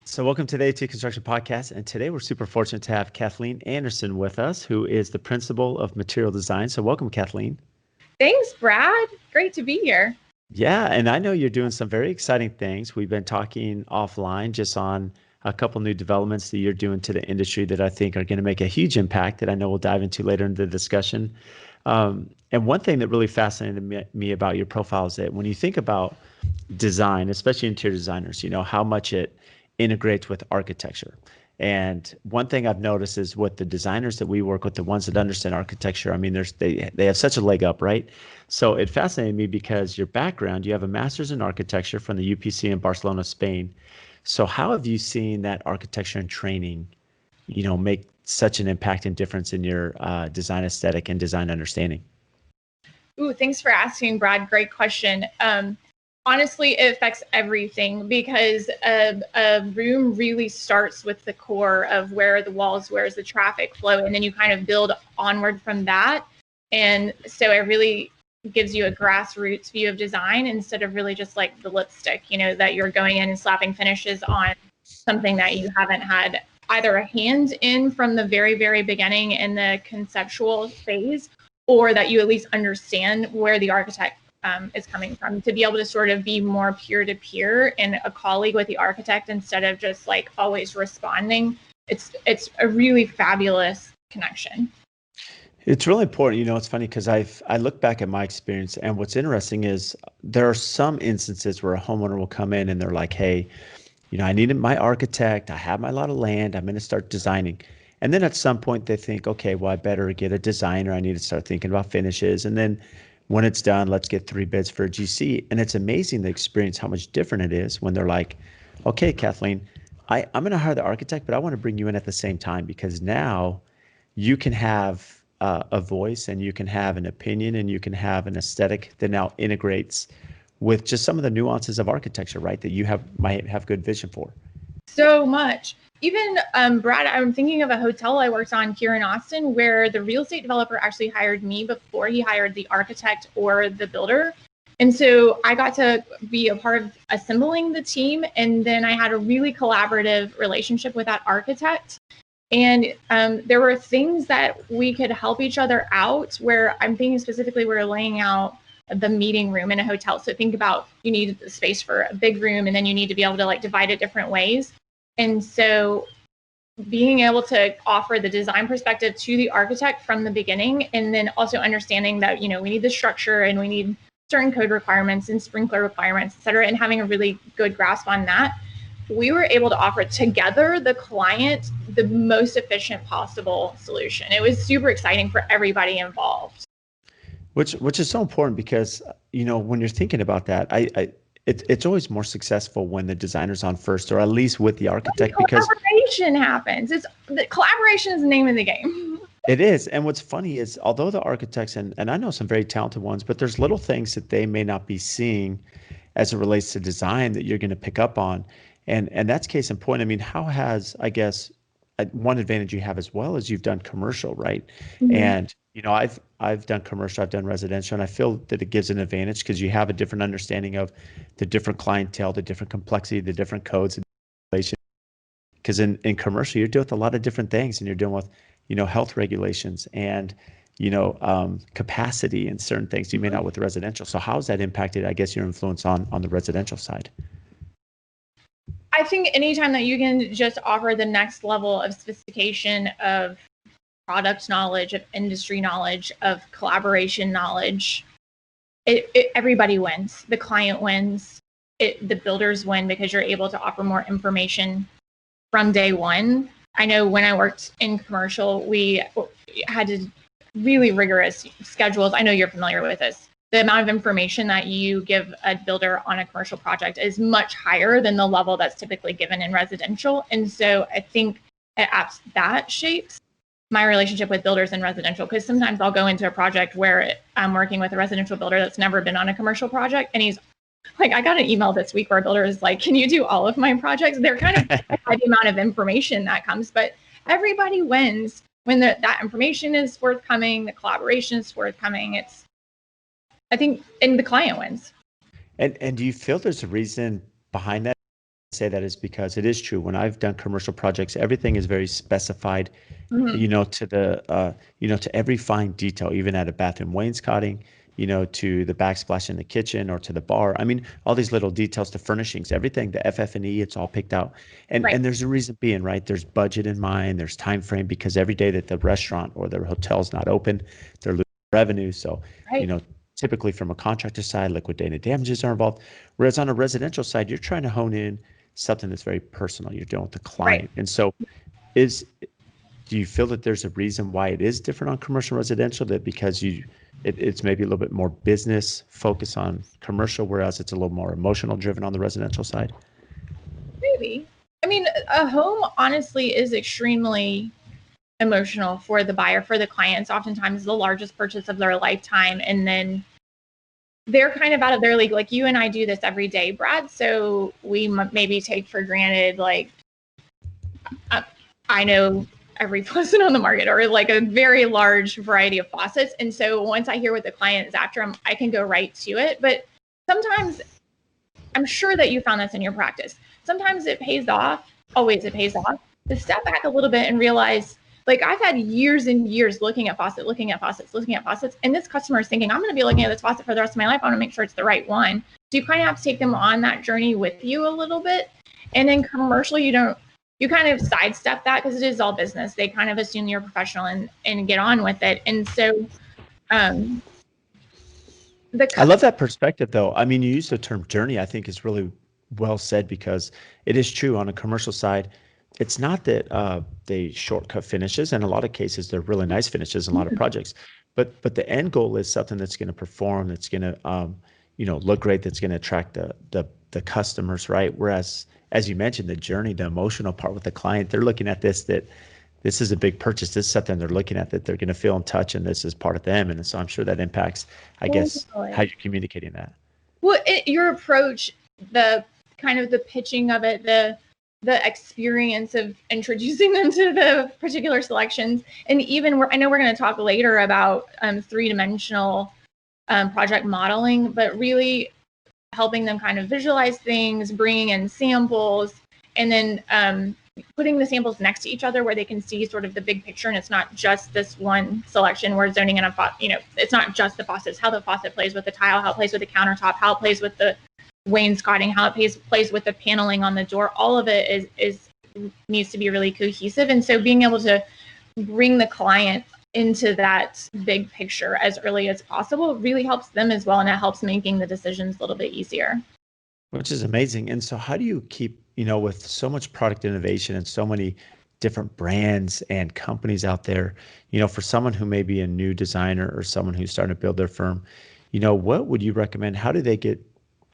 So welcome to the AFT Construction Podcast, and today we're super fortunate to have Kathleen Anderson with us, who is the Principal of Material Design. So welcome, Kathleen. Thanks, Brad. Great to be here. Yeah, and I know you're doing some very exciting things. We've been talking offline just on a couple new developments that you're doing to the industry that I think are going to make a huge impact that I know we'll dive into later in the discussion. And one thing that really fascinated me about your profile is that when you think about design, especially interior designers, you know, how much it integrates with architecture. And one thing I've noticed is with the designers that we work with, the ones that understand architecture, I mean, they have such a leg up, right? So it fascinated me because your background, you have a master's in architecture from the UPC in Barcelona, Spain. So how have you seen that architecture and training, you know, make such an impact and difference in your design aesthetic and design understanding? Ooh, thanks for asking, Brad. Great question. Honestly, it affects everything because a room really starts with the core of where are the walls, where's the traffic flow, and then you kind of build onward from that. And so it really gives you a grassroots view of design instead of really just like the lipstick, you know, that you're going in and slapping finishes on something that you haven't had either a hand in from the very, very beginning in the conceptual phase, or that you at least understand where the architect is coming from, to be able to sort of be more peer-to-peer and a colleague with the architect instead of just like always responding. It's a really fabulous connection. It's really important. You know, it's funny because I look back at my experience, and what's interesting is there are some instances where a homeowner will come in and they're like, hey, you know, I needed my architect, I have my lot of land, I'm going to start designing. And then at some point they think, okay, well, I better get a designer, I need to start thinking about finishes. And then when it's done, let's get 3 bids for a GC. And it's amazing the experience, how much different it is when they're like, okay, Kathleen, I'm going to hire the architect, but I want to bring you in at the same time because now you can have a voice and you can have an opinion and you can have an aesthetic that now integrates with just some of the nuances of architecture, right? That you might have good vision for. So much. Even Brad, I'm thinking of a hotel I worked on here in Austin where the real estate developer actually hired me before he hired the architect or the builder. And so I got to be a part of assembling the team. And then I had a really collaborative relationship with that architect. And there were things that we could help each other out where I'm thinking specifically we're laying out the meeting room in a hotel. So think about, you need the space for a big room and then you need to be able to like divide it different ways. And so being able to offer the design perspective to the architect from the beginning, and then also understanding that, you know, we need the structure and we need certain code requirements and sprinkler requirements, et cetera, and having a really good grasp on that, we were able to offer together the client the most efficient possible solution. It was super exciting for everybody involved. Which is so important because, you know, when you're thinking about that, it's always more successful when the designer's on first, or at least with the architect, because collaboration happens. The collaboration is the name of the game. It is. And what's funny is, although the architects, and I know some very talented ones, but there's little things that they may not be seeing as it relates to design that you're going to pick up on. And that's case in point. I mean, how has, I guess, one advantage you have as well is you've done commercial, right? Mm-hmm. And, you know, I've done commercial, I've done residential, and I feel that it gives an advantage because you have a different understanding of the different clientele, the different complexity, the different codes and regulations. Because in commercial, you're dealing with a lot of different things, and you're dealing with, you know, health regulations and, you know, capacity and certain things you may not with the residential. So how has that impacted, I guess, your influence on the residential side? I think anytime that you can just offer the next level of sophistication of product knowledge, of industry knowledge, of collaboration knowledge, everybody wins. The client wins. The builders win because you're able to offer more information from day one. I know when I worked in commercial, we had to really rigorous schedules. I know you're familiar with this. The amount of information that you give a builder on a commercial project is much higher than the level that's typically given in residential. And so I think that shapes my relationship with builders in residential, because sometimes I'll go into a project where I'm working with a residential builder that's never been on a commercial project. And he's like, I got an email this week where a builder is like, can you do all of my projects? They're kind of by the amount of information that comes, but everybody wins when that information is forthcoming, the collaboration is forthcoming. And the client wins. And do you feel there's a reason behind that? say that is because it is true. When I've done commercial projects, everything is very specified, Mhm. to to every fine detail, even at a bathroom wainscoting, to the backsplash in the kitchen or to the bar. I mean, all these little details to furnishings, everything, the FF&E, it's all picked out. And Right. and there's a reason being, right? There's budget in mind, there's time frame because every day that the restaurant or the hotel's not open, they're losing revenue. So, you Right. know, typically from a contractor side, liquidated damages are involved. Whereas on a residential side, you're trying to hone in something that's very personal. You're dealing with the Right. client. And so is do you feel that there's a reason why it is different on commercial and residential, that because it's maybe a little bit more business focus on commercial, whereas it's a little more emotional driven on the residential side? Maybe. I mean, a home honestly is extremely emotional for the buyer, for the clients. Oftentimes the largest purchase of their lifetime. And then they're kind of out of their league. Like you and I do this every day, Brad. So we maybe take for granted, like, uh, I know every faucet on the market or like a very large variety of faucets. And so once I hear what the client is after, I can go right to it. But sometimes I'm sure that you found this in your practice. Sometimes it pays off, always it pays off, to step back a little bit and realize, like I've had years and years looking at faucets, and this customer is thinking, I'm going to be looking at this faucet for the rest of my life. I want to make sure it's the right one. So you kind of have to take them on that journey with you a little bit. And then commercially, you kind of sidestep that because it is all business. They kind of assume you're a professional and get on with it. And so um, I the love that perspective, though. I mean, you use the term journey, I think is really well said because it is true on a commercial side. It's not that they shortcut finishes. In a lot of cases, they're really nice finishes in a lot of projects, but the end goal is something that's going to perform, that's going to look great, that's going to attract the customers, right? Whereas, as you mentioned, the journey, the emotional part with the client, they're looking at that this is a big purchase. This is something they're looking at that they're going to feel in touch, and this is part of them. And so I'm sure that impacts, I guess, how you're communicating that. Well, your approach, the kind of the pitching of it, the experience of introducing them to the particular selections, and even I know we're going to talk later about three-dimensional project modeling, but really helping them kind of visualize things, bringing in samples, and then putting the samples next to each other where they can see sort of the big picture, and it's not just this one selection where zoning in it's not just the faucets, how the faucet plays with the tile, how it plays with the countertop, how it plays with the wainscoting, how it plays with the paneling on the door. All of it is needs to be really cohesive. And so being able to bring the client into that big picture as early as possible really helps them as well, and it helps making the decisions a little bit easier. Which is amazing. And so how do you keep, with so much product innovation and so many different brands and companies out there, for someone who may be a new designer or someone who's starting to build their firm, what would you recommend? How do they get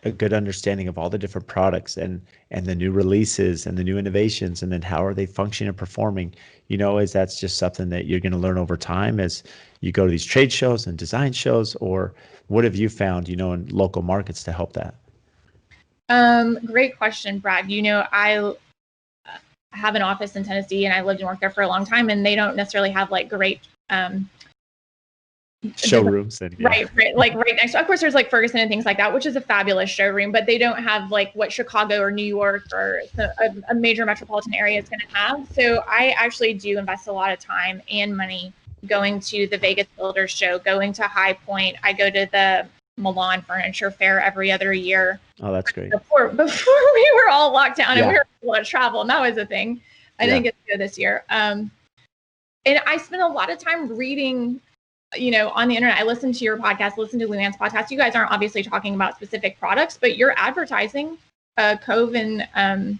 a good understanding of all the different products and the new releases and the new innovations, and then how are they functioning and performing? Is that's just something that you're going to learn over time as you go to these trade shows and design shows, or what have you found, in local markets to help that? Great question, Brad. I have an office in Tennessee and I lived and worked there for a long time, and they don't necessarily have like great Showrooms and right, like right next to, of course, there's like Ferguson and things like that, which is a fabulous showroom, but they don't have like what Chicago or New York or a major metropolitan area is going to have. So I actually do invest a lot of time and money going to the Vegas Builders Show, going to High Point. I go to the Milan Furniture Fair every other year. Oh, that's great. Before we were all locked down and we Yeah. were able to travel, and that was a thing. I didn't get to go this year. And I spent a lot of time reading, on the internet. I listen to your podcast, listen to Luann's podcast. You guys aren't obviously talking about specific products, but you're advertising Cove and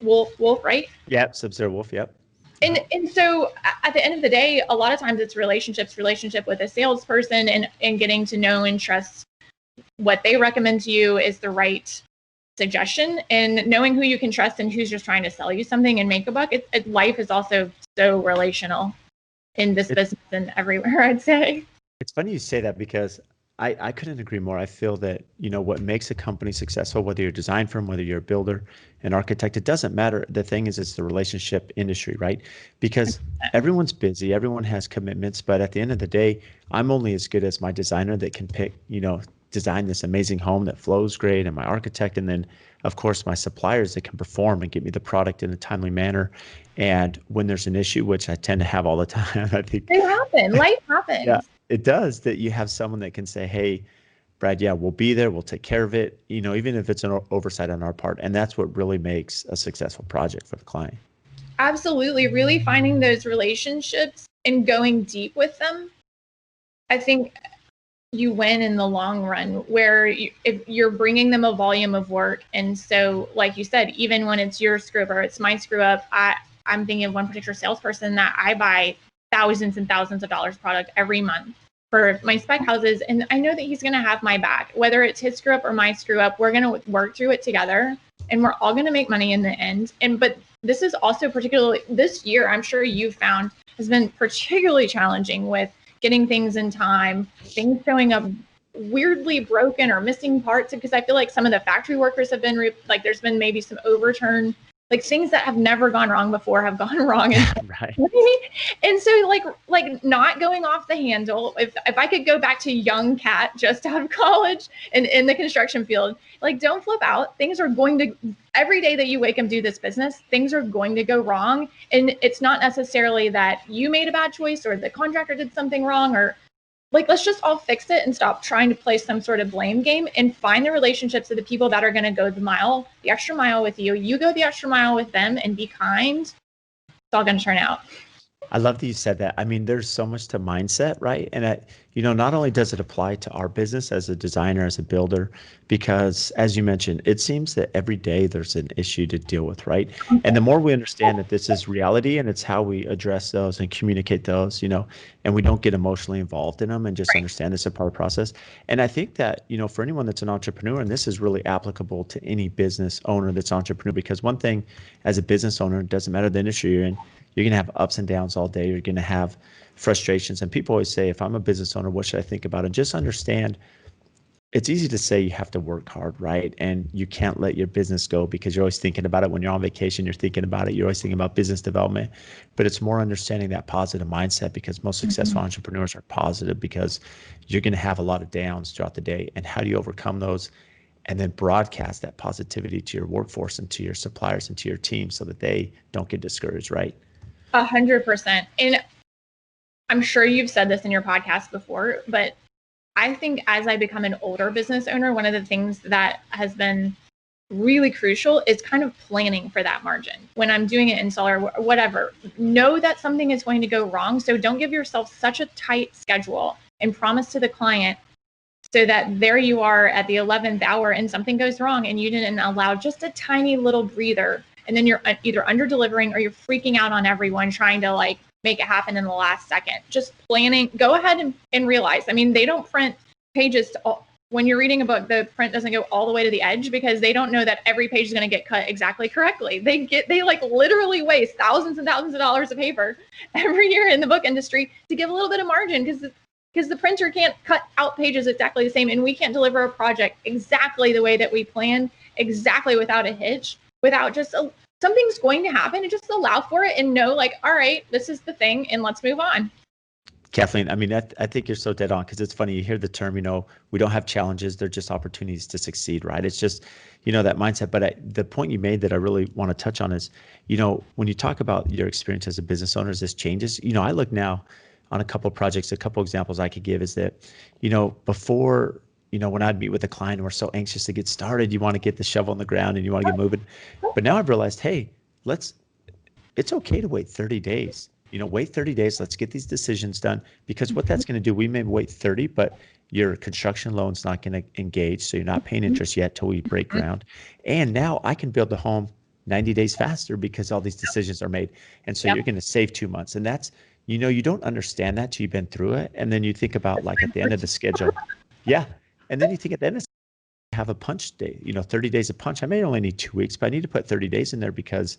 Wolf, right? Yep, Sub-Zero Wolf, yep. And so at the end of the day, a lot of times it's relationship with a salesperson, and getting to know and trust what they recommend to you is the right suggestion, and knowing who you can trust and who's just trying to sell you something and make a buck. Life is also so relational in this business and everywhere, I'd say. It's funny you say that because I couldn't agree more. I feel that, what makes a company successful, whether you're a design firm, whether you're a builder, an architect, it doesn't matter. The thing is, it's the relationship industry, right? Because everyone's busy, everyone has commitments, but at the end of the day, I'm only as good as my designer that can pick, design this amazing home that flows great, and my architect, and then of course my suppliers that can perform and get me the product in a timely manner. And when there's an issue, which I tend to have all the time, I think, They happen. Life yeah, happens. it does, that you have someone that can say, hey, Brad, yeah, we'll be there, we'll take care of it, even if it's an oversight on our part. And that's what really makes a successful project for the client. Absolutely. Really finding those relationships and going deep with them. I think you win in the long run, where if you're bringing them a volume of work. And so, like you said, even when it's your screw up or it's my screw up, I'm thinking of one particular salesperson that I buy thousands and thousands of dollars product every month for my spec houses. And I know that he's going to have my back, whether it's his screw up or my screw up. We're going to work through it together, and we're all going to make money in the end. But this is also particularly this year, I'm sure you found, has been particularly challenging with getting things in time, things showing up weirdly broken or missing parts, because I feel like some of the factory workers have been like, there's been maybe some overturn, like things that have never gone wrong before have gone wrong. Right. And so like not going off the handle. If I could go back to young Kat just out of college and in the construction field, like, don't flip out. Things are going to, every day that you wake and do this business, things are going to go wrong. And it's not necessarily that you made a bad choice or the contractor did something wrong, or like, let's just all fix it and stop trying to play some sort of blame game and find the relationships of the people that are going to go the extra mile with you. You go the extra mile with them and be kind. It's all going to turn out. I love that you said that. I mean, there's so much to mindset, right? And not only does it apply to our business as a designer, as a builder, because as you mentioned, it seems that every day there's an issue to deal with, right? And the more we understand that this is reality and it's how we address those and communicate those, and we don't get emotionally involved in them and just understand this is a part of the process. And I think that, for anyone that's an entrepreneur, and this is really applicable to any business owner that's an entrepreneur, because one thing as a business owner, it doesn't matter the industry you're in, you're going to have ups and downs all day. You're going to have frustrations. And people always say, if I'm a business owner, what should I think about? And just understand, it's easy to say you have to work hard, right? And you can't let your business go because you're always thinking about it. When you're on vacation, you're thinking about it. You're always thinking about business development. But it's more understanding that positive mindset, because most successful entrepreneurs are positive, because you're going to have a lot of downs throughout the day. And how do you overcome those? And then broadcast that positivity to your workforce and to your suppliers and to your team so that they don't get discouraged, right? 100%. And I'm sure you've said this in your podcast before, but I think as I become an older business owner, one of the things that has been really crucial is kind of planning for that margin. When I'm doing an install or whatever, know that something is going to go wrong. So don't give yourself such a tight schedule and promise to the client, so that there you are at the 11th hour and something goes wrong and you didn't allow just a tiny little breather. And then you're either under delivering or you're freaking out on everyone trying to like make it happen in the last second. Just planning, go ahead and realize, I mean, they don't print pages when you're reading a book, the print doesn't go all the way to the edge because they don't know that every page is going to get cut exactly correctly. They like literally waste thousands and thousands of dollars of paper every year in the book industry to give a little bit of margin, because the printer can't cut out pages exactly the same, and we can't deliver a project exactly the way that we planned, exactly without a hitch, without just something's going to happen, and just allow for it and know, like, all right, this is the thing and let's move on. Kathleen, I mean, I think you're so dead on, because it's funny, you hear the term, we don't have challenges, they're just opportunities to succeed, right? It's just, that mindset. But the point you made that I really want to touch on is, when you talk about your experience as a business owner, as this changes, I look now on a couple of projects, a couple examples I could give is that, before, when I'd meet with a client and we're so anxious to get started, you want to get the shovel in the ground and you want to get moving. But now I've realized, hey, it's okay to wait 30 days. Wait 30 days. Let's get these decisions done, because what that's going to do, we may wait 30, but your construction loan's not going to engage. So you're not paying interest yet till we break ground. And now I can build the home 90 days faster because all these decisions are made. And so you're going to save 2 months. And that's, you don't understand that till you've been through it. And then you think about, like, at the end of the schedule. Yeah. And then you think at the end of have a punch day, 30 days of punch. I may only need 2 weeks, but I need to put 30 days in there, because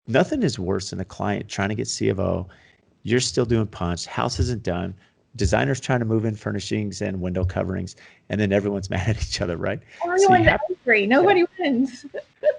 nothing is worse than a client trying to get C of O. You're still doing punch. House isn't done. Designers trying to move in furnishings and window coverings, and then everyone's mad at each other, right? Everyone's angry. Nobody wins.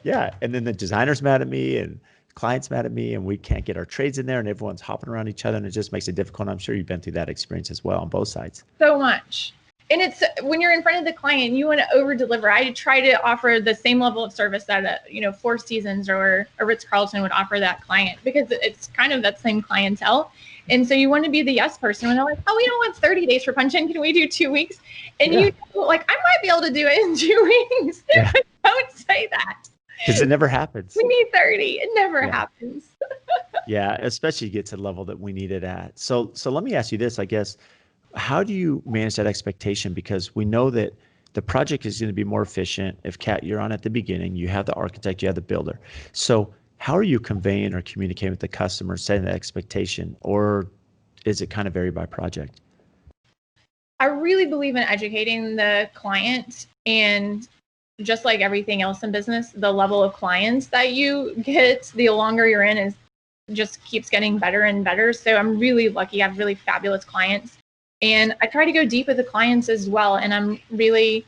Yeah. And then the designer's mad at me and client's mad at me, and we can't get our trades in there, and everyone's hopping around each other, and it just makes it difficult. I'm sure you've been through that experience as well on both sides. So much. And it's when you're in front of the client, you want to over deliver. I try to offer the same level of service that Four Seasons or a Ritz-Carlton would offer that client, because it's kind of that same clientele. And so you want to be the yes person when they're like, oh, we don't want 30 days for punch-in. Can we do 2 weeks? And I might be able to do it in 2 weeks. Yeah. Don't say that. Because it never happens. We need 30. It never happens. Yeah, especially get to the level that we need it at. So let me ask you this, I guess. How do you manage that expectation? Because we know that the project is going to be more efficient if, Kat, you're on at the beginning, you have the architect, you have the builder. So how are you conveying or communicating with the customer, setting the expectation, or is it kind of vary by project? I really believe in educating the client, and just like everything else in business, the level of clients that you get, the longer you're in, is just keeps getting better and better. So I'm really lucky. I have really fabulous clients. And I try to go deep with the clients as well. And I'm really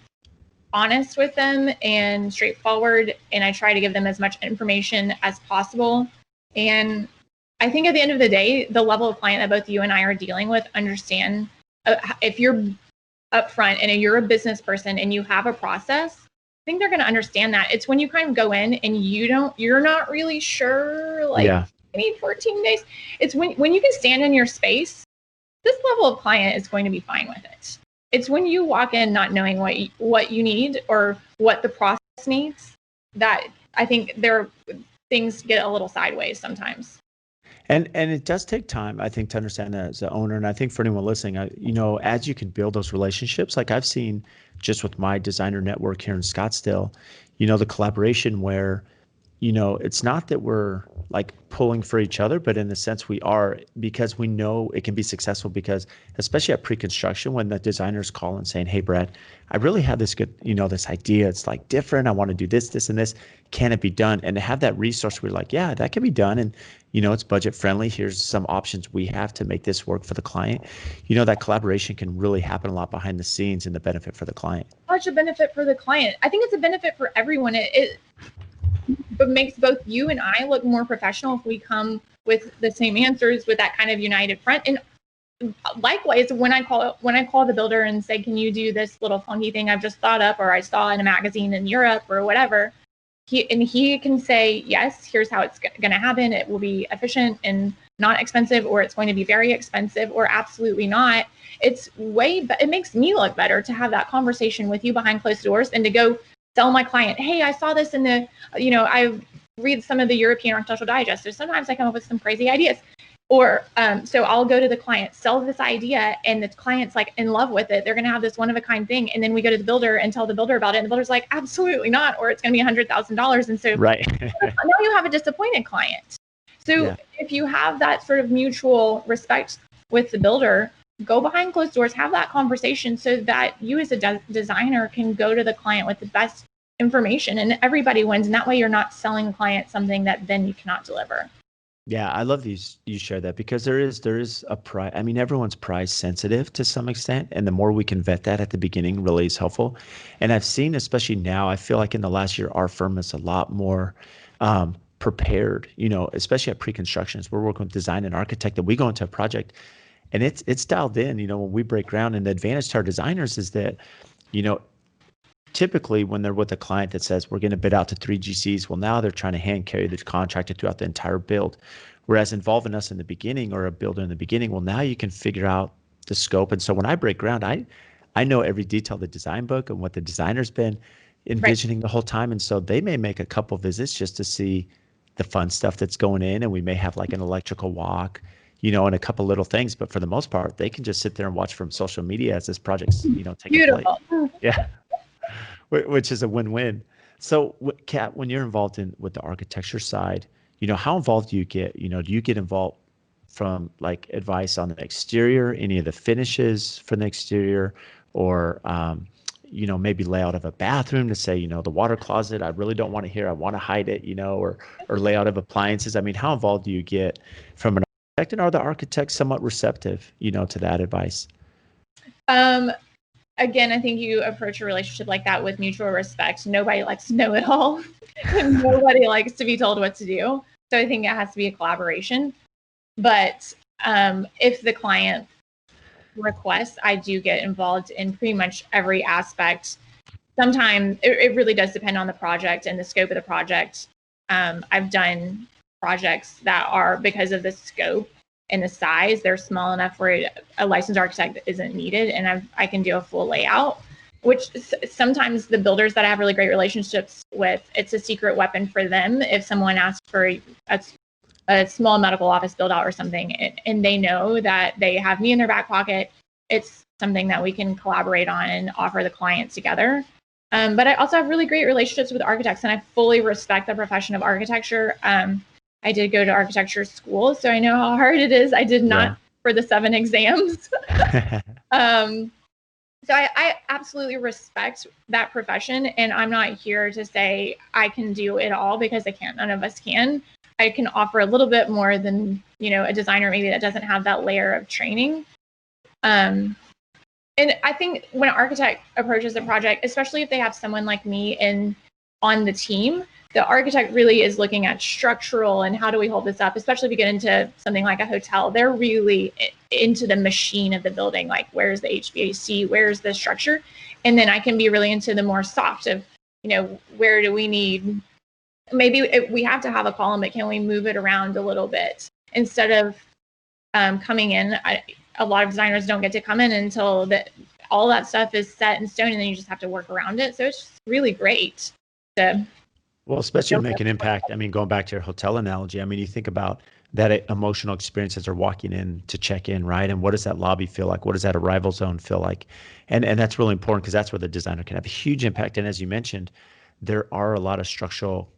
honest with them and straightforward. And I try to give them as much information as possible. And I think at the end of the day, the level of client that both you and I are dealing with understand if you're upfront and you're a business person and you have a process, I think they're going to understand that. It's when you kind of go in and you're not really sure, like, I need 14 days. It's when you can stand in your space, this level of client is going to be fine with it. It's when you walk in not knowing what you need or what the process needs that I think things get a little sideways sometimes. And it does take time, I think, to understand that as an owner. And I think for anyone listening, as you can build those relationships, like I've seen just with my designer network here in Scottsdale, the collaboration where, it's not that we're like pulling for each other, but in the sense we are, because we know it can be successful, because especially at pre-construction, when the designers call and saying, hey, Brad, I really have this good, this idea. It's like different. I want to do this, this, and this. Can it be done? And to have that resource, we're like, yeah, that can be done. And, it's budget friendly. Here's some options we have to make this work for the client. That collaboration can really happen a lot behind the scenes, and the benefit for the client. Such a benefit for the client. I think it's a benefit for everyone. But makes both you and I look more professional if we come with the same answers, with that kind of united front. And likewise, when I call the builder and say, can you do this little funky thing I've just thought up, or I saw in a magazine in Europe or whatever, he can say, yes, here's how it's going to happen. It will be efficient and not expensive, or it's going to be very expensive, or absolutely not. It makes me look better to have that conversation with you behind closed doors and to go tell my client, hey, I saw this in the, I read some of the European Architectural Digest. So sometimes I come up with some crazy ideas. Or so I'll go to the client, sell this idea, and the client's like in love with it. They're going to have this one of a kind thing. And then we go to the builder and tell the builder about it. And the builder's like, absolutely not, or it's going to be $100,000. And so right. now you have a disappointed client. So if you have that sort of mutual respect with the builder, go behind closed doors, have that conversation so that you as a designer can go to the client with the best information, and everybody wins. And that way you're not selling the client something that then you cannot deliver. Yeah, I love these. You share that, because there is a price. I mean, everyone's price sensitive to some extent, and the more we can vet that at the beginning really is helpful. And I've seen, especially now, I feel like in the last year, our firm is a lot more prepared. Especially at pre-constructions, we're working with design and architect, and we go into a project, and it's dialed in. When we break ground, and the advantage to our designers is that, typically when they're with a client that says we're going to bid out to 3 GCs, well, now they're trying to hand carry the contractor throughout the entire build. Whereas involving us in the beginning, or a builder in the beginning, well, now you can figure out the scope. And so when I break ground, I know every detail of the design book and what the designer's been envisioning the whole time. And so they may make a couple visits just to see the fun stuff that's going in. And we may have like an electrical walk, and a couple little things. But for the most part, they can just sit there and watch from social media as this project's, taking place. Yeah. Which is a win-win. So, Kat, when you're involved with the architecture side, how involved do you get? Do you get involved from like advice on the exterior, any of the finishes for the exterior, or maybe layout of a bathroom to say, the water closet, I really don't want to hear, I want to hide it, or layout of appliances. I mean, how involved do you get from an architect, and are the architects somewhat receptive, to that advice? Again, I think you approach a relationship like that with mutual respect. Nobody likes to know it all. And nobody likes to be told what to do. So I think it has to be a collaboration. But if the client requests, I do get involved in pretty much every aspect. Sometimes it really does depend on the project and the scope of the project. I've done projects that are, because of the scope and the size, they're small enough where a licensed architect isn't needed, and I can do a full layout. Which sometimes the builders that I have really great relationships with, it's a secret weapon for them. If someone asks for a small medical office build out or something, and they know that they have me in their back pocket, it's something that we can collaborate on and offer the client together. But I also have really great relationships with architects, and I fully respect the profession of architecture. I did go to architecture school, so I know how hard it is. I did not for the 7 exams. So I absolutely respect that profession, and I'm not here to say I can do it all, because I can't. None of us can. I can offer a little bit more than, a designer maybe that doesn't have that layer of training. And I think when an architect approaches a project, especially if they have someone like me on the team, the architect really is looking at structural and how do we hold this up, especially if you get into something like a hotel. They're really into the machine of the building, like where's the HVAC, where's the structure? And then I can be really into the more soft of, where do we need, maybe if we have to have a column, but can we move it around a little bit? Instead of coming in, a lot of designers don't get to come in until all that stuff is set in stone, and then you just have to work around it. So it's just really great to... Well, especially to make an impact. I mean, going back to your hotel analogy, I mean, you think about that emotional experience as they're walking in to check in, right? And what does that lobby feel like? What does that arrival zone feel like? And that's really important, because that's where the designer can have a huge impact. And as you mentioned, there are a lot of structural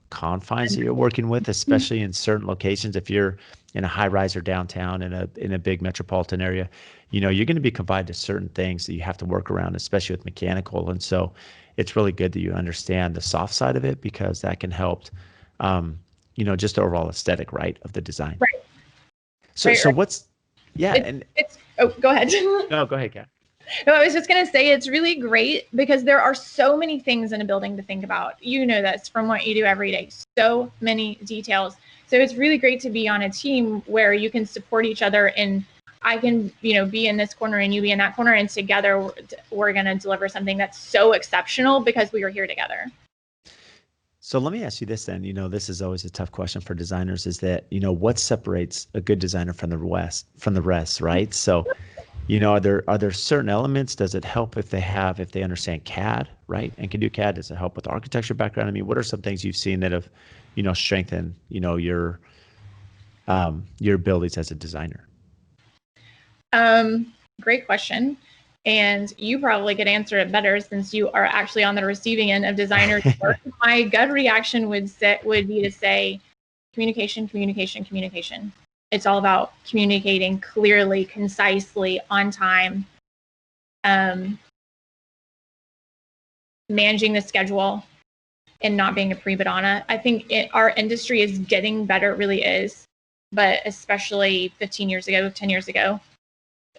confines that you're working with, especially in certain locations. If you're in a high rise or downtown in a big metropolitan area, you're going to be confined to certain things that you have to work around, especially with mechanical. And so it's really good that you understand the soft side of it, because that can help, just the overall aesthetic, right, of the design. Right. So, right, so right. what's, yeah. Go ahead. No, go ahead, Kat. No, I was just going to say it's really great because there are so many things in a building to think about. You know this from what you do every day. So many details. So it's really great to be on a team where you can support each other, and I can, be in this corner and you be in that corner, and together we're going to deliver something that's so exceptional because we are here together. So let me ask you this then. This is always a tough question for designers, is that, what separates a good designer from the rest, right? So, are there certain elements? Does it help if they understand CAD, right? And can do CAD? Does it help with architecture background? I mean, what are some things you've seen that have, strengthened, your abilities as a designer? Great question. And you probably could answer it better since you are actually on the receiving end of designers' work. My gut reaction would be to say communication, communication, communication. It's all about communicating clearly, concisely, on time, managing the schedule, and not being a prima donna. I think our industry is getting better, it really is. But especially 15 years ago, 10 years ago,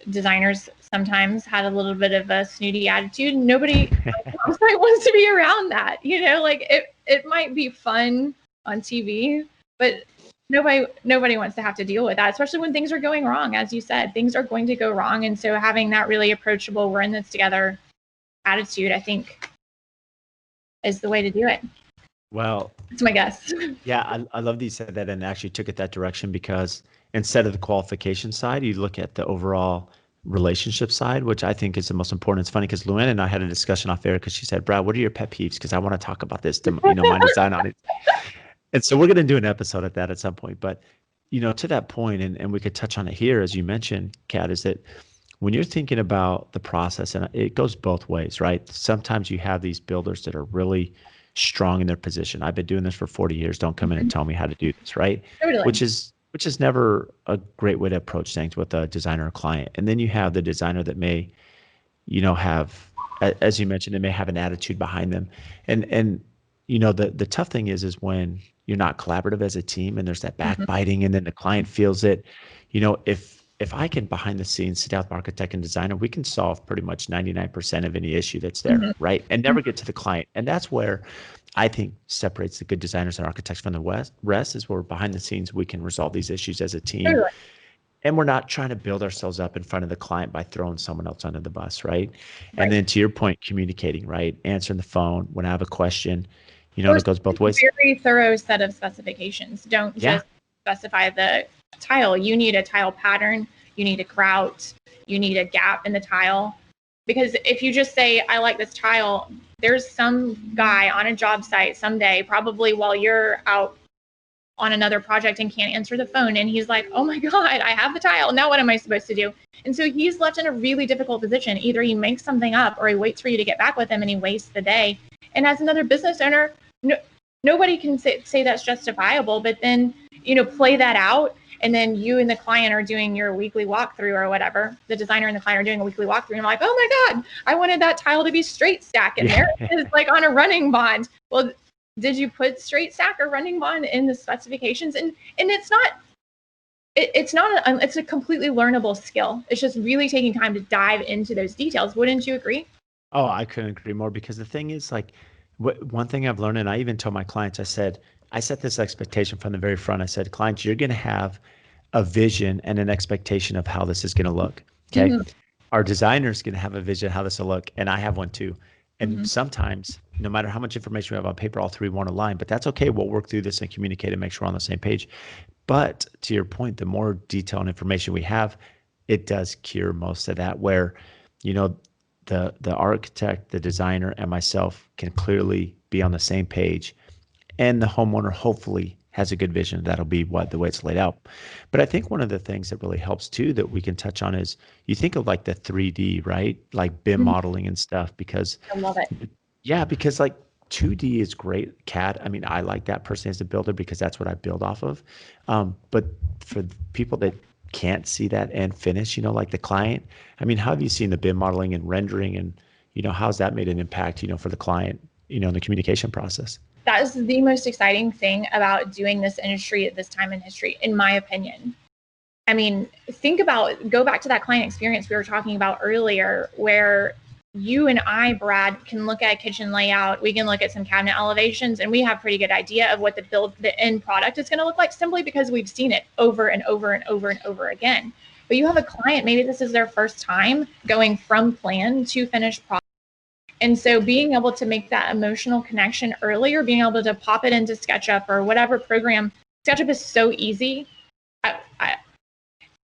designers sometimes had a little bit of a snooty attitude. Nobody wants to be around that. Like it might be fun on TV, but nobody wants to have to deal with that, especially when things are going wrong. As you said, things are going to go wrong. And so having that really approachable, we're in this together attitude, I think, is the way to do it. Well, that's my guess. Yeah, I love that you said that and actually took it that direction, because instead of the qualification side, you look at the overall relationship side, which I think is the most important. It's funny because Luann and I had a discussion off air, because she said, Brad, what are your pet peeves? Because I want to talk about this to my design audience. And so we're going to do an episode at that at some point. But, to that point, and we could touch on it here, as you mentioned, Kat, is that when you're thinking about the process, and it goes both ways, right? Sometimes you have these builders that are really strong in their position. I've been doing this for 40 years. Don't come in and tell me how to do this, right? Totally. Which is never a great way to approach things with a designer or client. And then you have the designer that may, have, as you mentioned, they may have an attitude behind them. And the tough thing is when you're not collaborative as a team and there's that backbiting, and then the client feels it, if I can behind the scenes sit down with architect and designer, we can solve pretty much 99% of any issue that's there, right? And never get to the client. And that's where I think separates the good designers and architects from the rest, is where behind the scenes we can resolve these issues as a team. Totally. and we're not trying to build ourselves up in front of the client by throwing someone else under the bus, right? And Right. then to your point, communicating, right? Answering the phone when I have a question, Or and it goes both ways. very thorough set of specifications. Don't Yeah. just specify the tile. You need a tile pattern. You need a grout. You need a gap in the tile. Because if you just say, I like this tile, there's some guy on a job site someday, probably while you're out on another project and can't answer the phone. And he's like, oh my God, I have the tile. Now what am I supposed to do? And so he's left in a really difficult position. Either he makes something up or he waits for you to get back with him and he wastes the day. And as another business owner, nobody can say that's justifiable, but then, play that out. And then you and the client are doing your weekly walkthrough or whatever. The designer and the client are doing a weekly walkthrough. And I'm like, oh my God, I wanted that tile to be straight stack. And there it is, like on a running bond. Well, did you put straight stack or running bond in the specifications? And it's it's a completely learnable skill. It's just really taking time to dive into those details. Wouldn't you agree? Oh, I couldn't agree more, because the thing is, like, one thing I've learned, and I even told my clients, I set this expectation from the very front. I said, clients, you're going to have a vision and an expectation of how this is going to look. Okay. Mm-hmm. Our designer is going to have a vision how this will look, and I have one too. And mm-hmm. sometimes, no matter how much information we have on paper, all three won't align, but that's okay. We'll work through this and communicate and make sure we're on the same page. But to your point, the more detail and information we have, it does cure most of that, where, the architect, the designer, and myself can clearly be on the same page, and the homeowner hopefully has a good vision. That'll be the way it's laid out. But I think one of the things that really helps too that we can touch on is, you think of like the 3D, right? Like BIM mm-hmm. modeling and stuff, because I love it. Yeah, because like 2D is great. CAD, I mean, I like that personally as a builder because that's what I build off of. But for people that can't see that and finish, like the client, I mean, how have you seen the BIM modeling and rendering, and, how's that made an impact, for the client, in the communication process? That is the most exciting thing about doing this industry at this time in history, in my opinion. I mean, go back to that client experience we were talking about earlier, where you and I, Brad, can look at a kitchen layout, we can look at some cabinet elevations, and we have a pretty good idea of what the end product is going to look like, simply because we've seen it over and over and over and over again. But you have a client, maybe this is their first time going from plan to finished product. And so being able to make that emotional connection earlier, being able to pop it into SketchUp or whatever program, SketchUp is so easy.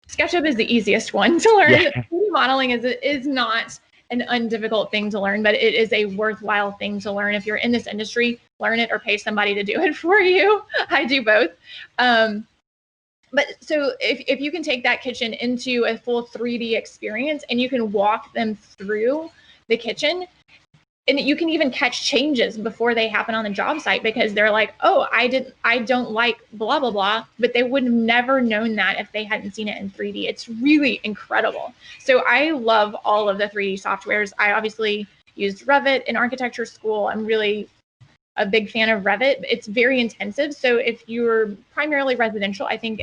SketchUp is the easiest one to learn. Yeah. 3D modeling is not an undifficult thing to learn, but it is a worthwhile thing to learn. If you're in this industry, learn it or pay somebody to do it for you. I do both. But so if you can take that kitchen into a full 3D experience, and you can walk them through the kitchen, and you can even catch changes before they happen on the job site, because they're like, oh, I don't like blah, blah, blah, but they would have never known that if they hadn't seen it in 3D. It's really incredible. So I love all of the 3D softwares. I obviously used Revit in architecture school. I'm really a big fan of Revit. It's very intensive. So if you're primarily residential, I think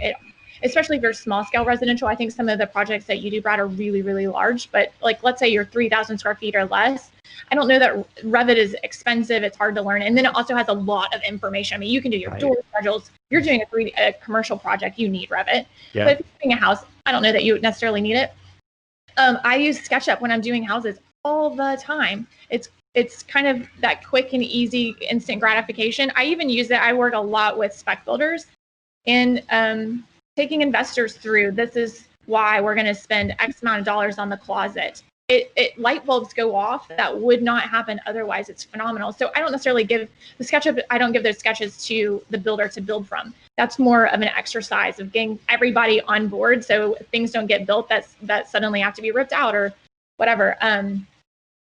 especially if you're small scale residential, I think some of the projects that you do, Brad, are really, really large. But like, let's say you're 3,000 square feet or less. I don't know that Revit is expensive. It's hard to learn. And then it also has a lot of information. I mean, you can do your door schedules. You're doing a commercial project, you need Revit. Yeah. But if you're doing a house, I don't know that you necessarily need it. I use SketchUp when I'm doing houses all the time. It's kind of that quick and easy instant gratification. I even use it. I work a lot with spec builders, and taking investors through, this is why we're going to spend X amount of dollars on the closet. Light bulbs go off that would not happen otherwise. It's phenomenal. So I don't necessarily give the SketchUp, I don't give those sketches to the builder to build from. That's more of an exercise of getting everybody on board, so things don't get built that suddenly have to be ripped out or whatever.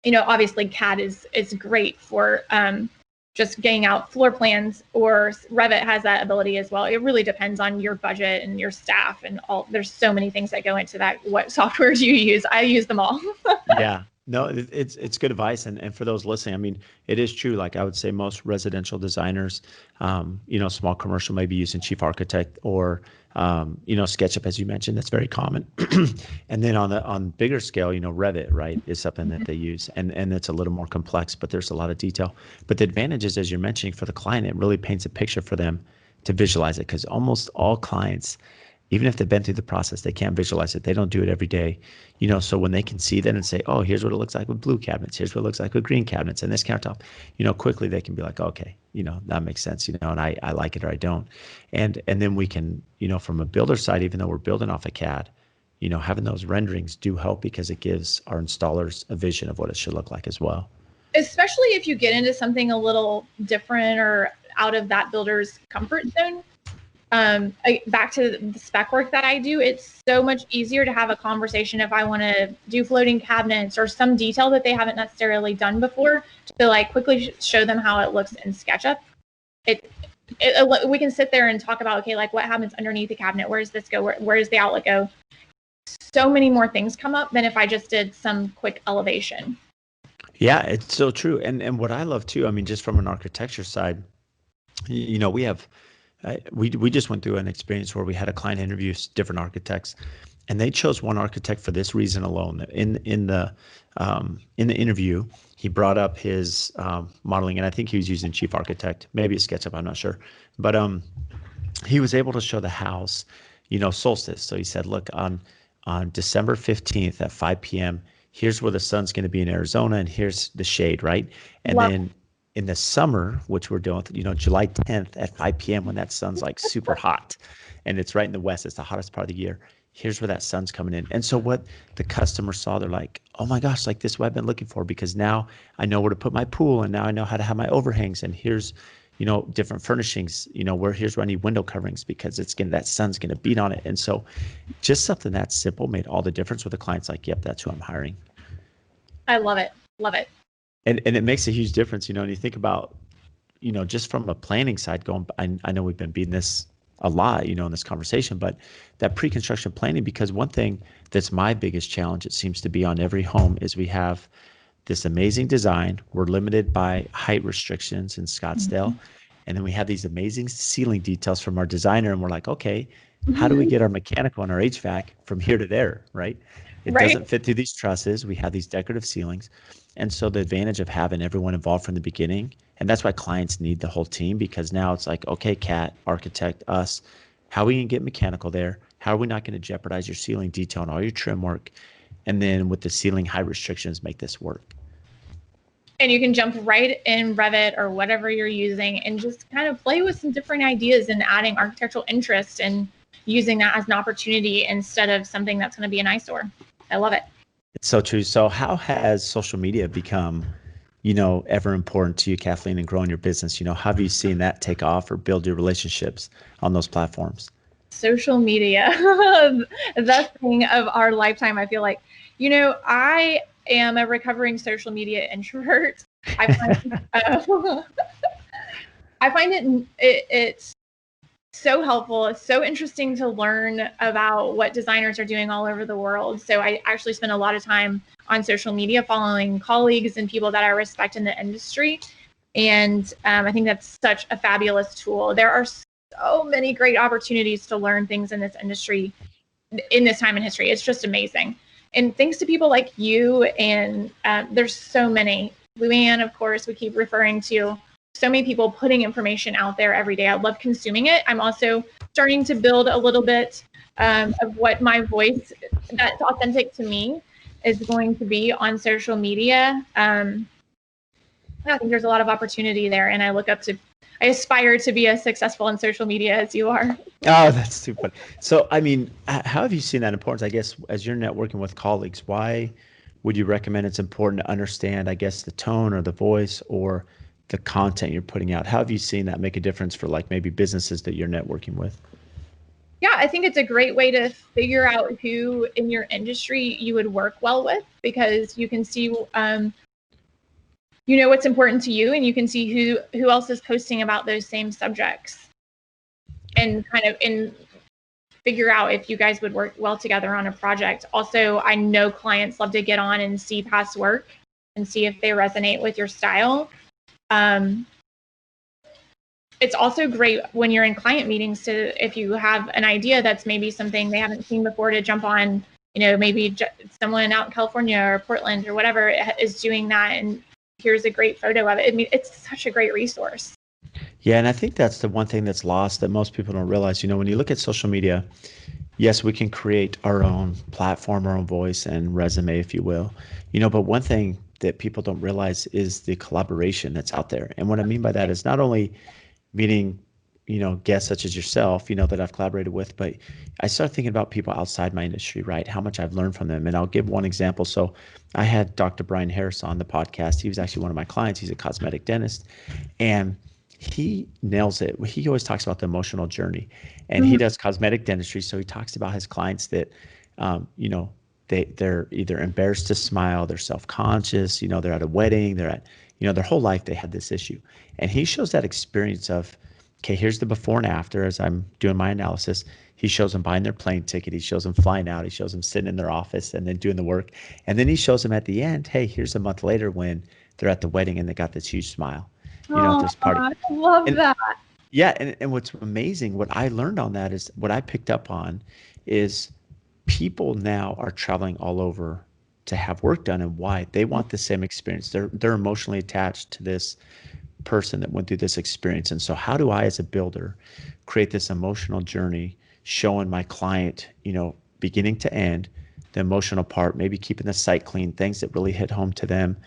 Obviously CAD is great for just getting out floor plans, or Revit has that ability as well. It really depends on your budget and your staff and all. There's so many things that go into that. What softwares you use? I use them all. Yeah, no, it's good advice. And for those listening, I mean, it is true. Like I would say most residential designers, small commercial may be using Chief Architect or, SketchUp, as you mentioned. That's very common. And then on bigger scale, Revit, right, is something that they use, and it's a little more complex, but there's a lot of detail. But the advantages, as you're mentioning, for the client, it really paints a picture for them to visualize it, because almost all clients, even if they've been through the process, they can't visualize it. They don't do it every day, so when they can see that and say, oh, here's what it looks like with blue cabinets, here's what it looks like with green cabinets, and this countertop, quickly they can be like, okay, that makes sense, and I like it or I don't. And then we can, from a builder side, even though we're building off a CAD, having those renderings do help because it gives our installers a vision of what it should look like as well. Especially if you get into something a little different or out of that builder's comfort zone. Back to the spec work that I do, it's so much easier to have a conversation if I want to do floating cabinets or some detail that they haven't necessarily done before, to like quickly show them how it looks in SketchUp. We can sit there and talk about, okay, like what happens underneath the cabinet? Where does this go? Where does the outlet go? So many more things come up than if I just did some quick elevation. Yeah, it's so true. And what I love too, I mean, just from an architecture side, we have, we just went through an experience where we had a client interview different architects, and they chose one architect for this reason alone. In the interview, he brought up his modeling, and I think he was using Chief Architect, maybe a SketchUp, I'm not sure, but he was able to show the house, solstice. So he said, look, on December 15th at 5 p.m., here's where the sun's going to be in Arizona, and here's the shade, right? And then in the summer, which we're doing, July 10th at 5 p.m. when that sun's like super hot, and it's right in the west, it's the hottest part of the year. Here's where that sun's coming in. And so what the customer saw, they're like, oh my gosh, like this is what I've been looking for, because now I know where to put my pool, and now I know how to have my overhangs, and here's different furnishings, here's where I need window coverings because that sun's going to beat on it. And so just something that simple made all the difference with the clients. Like, yep, that's who I'm hiring. I love it. Love it. And it makes a huge difference, and you think about, just from a planning side I know we've been beating this a lot, in this conversation, but that pre-construction planning, because one thing that's my biggest challenge, it seems to be on every home, is we have this amazing design. We're limited by height restrictions in Scottsdale. Mm-hmm. And then we have these amazing ceiling details from our designer. And we're like, okay, how do we get our mechanical and our HVAC from here to there, right? It doesn't fit through these trusses. We have these decorative ceilings. And so the advantage of having everyone involved from the beginning, and that's why clients need the whole team, because now it's like, okay, Cat, architect, us, how are we going to get mechanical there? How are we not going to jeopardize your ceiling detail and all your trim work? And then with the ceiling height restrictions, make this work. And you can jump right in Revit or whatever you're using and just kind of play with some different ideas and adding architectural interest and using that as an opportunity instead of something that's going to be an eyesore. I love it. It's so true. So how has social media become, ever important to you, Kathleen, in growing your business? How have you seen that take off or build your relationships on those platforms? Social media, the thing of our lifetime, I feel like. I am a recovering social media introvert. I find it's so helpful. It's so interesting to learn about what designers are doing all over the world. So I actually spend a lot of time on social media following colleagues and people that I respect in the industry. And I think that's such a fabulous tool. There are so many great opportunities to learn things in this industry in this time in history. It's just amazing. And thanks to people like you, and there's so many. Luann, of course, we keep referring to. So many people putting information out there every day. I love consuming it. I'm also starting to build a little bit of what my voice that's authentic to me is going to be on social media. I think there's a lot of opportunity there, and I aspire to be as successful in social media as you are. Oh, that's too funny. So, I mean, how have you seen that importance? I guess as you're networking with colleagues, why would you recommend it's important to understand, I guess, the tone or the voice or the content you're putting out? How have you seen that make a difference for like maybe businesses that you're networking with? Yeah, I think it's a great way to figure out who in your industry you would work well with, because you can see what's important to you, and you can see who else is posting about those same subjects, and kind of figure out if you guys would work well together on a project. Also, I know clients love to get on and see past work and see if they resonate with your style. It's also great when you're in client meetings if you have an idea that's maybe something they haven't seen before, to jump on, maybe someone out in California or Portland or whatever is doing that, and here's a great photo of it. I mean, it's such a great resource. Yeah, and I think that's the one thing that's lost that most people don't realize. When you look at social media, yes, we can create our own platform, our own voice and resume, if you will. But one thing that people don't realize is the collaboration that's out there. And what I mean by that is not only meeting, guests such as yourself, that I've collaborated with, but I start thinking about people outside my industry, right? How much I've learned from them. And I'll give one example. So I had Dr. Brian Harris on the podcast. He was actually one of my clients. He's a cosmetic dentist. And he nails it. He always talks about the emotional journey, and he Mhm. does cosmetic dentistry. So he talks about his clients that, you know, they're either embarrassed to smile, they're self-conscious, they're at a wedding, they're at, their whole life they had this issue. And he shows that experience of, okay, here's the before and after as I'm doing my analysis. He shows them buying their plane ticket. He shows them flying out. He shows them sitting in their office and then doing the work. And then he shows them at the end, hey, here's a month later when they're at the wedding and they got this huge smile, at Oh, this party. I love And that. yeah, and what's amazing, what I learned on that is what I picked up on is people now are traveling all over to have work done, and why they want the same experience. They're emotionally attached to this person that went through this experience. And so how do I as a builder create this emotional journey showing my client, beginning to end, the emotional part, maybe keeping the site clean, things that really hit home to them,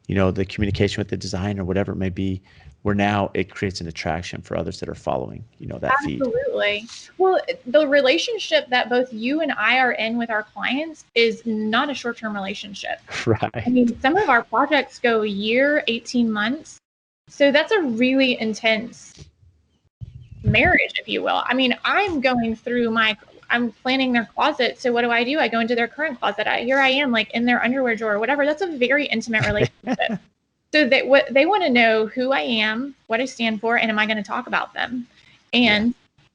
the communication with the designer, whatever it may be, where now it creates an attraction for others that are following, that feed. Absolutely. Well, the relationship that both you and I are in with our clients is not a short-term relationship. I Right. mean, some of our projects go a year, 18 months. So that's a really intense marriage, if you will. I mean, I'm planning their closet. So what do? I go into their current closet. Here I am, like in their underwear drawer or whatever. That's a very intimate relationship. So what they want to know who I am, what I stand for, and am I going to talk about them? Yeah.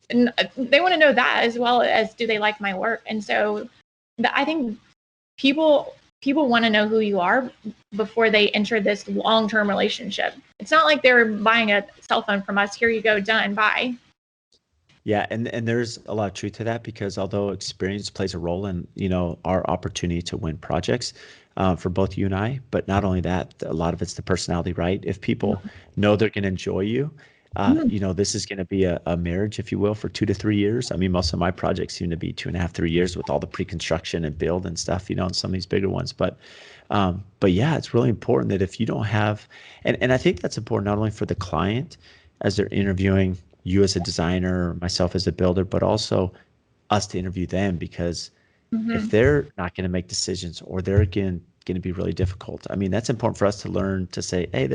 And they want to know that, as well as do they like my work. And so I think people want to know who you are before they enter this long-term relationship. It's not like they're buying a cell phone from us. Here you go, done, bye. Yeah, and there's a lot of truth to that, because although experience plays a role in, our opportunity to win projects, for both you and I, but not only that, a lot of it's the personality, right? If people know they're going to enjoy you, Mhm. this is going to be a marriage, if you will, for 2 to 3 years. I mean, most of my projects seem to be 2.5, 3 years with all the pre-construction and build and stuff, and some of these bigger ones. But yeah, it's really important that if you don't have, and I think that's important not only for the client as they're interviewing you as a designer, myself as a builder, but also us to interview them, because if Mhm. they're not going to make decisions, or they're going to be really difficult, I mean, that's important for us to learn to say, hey,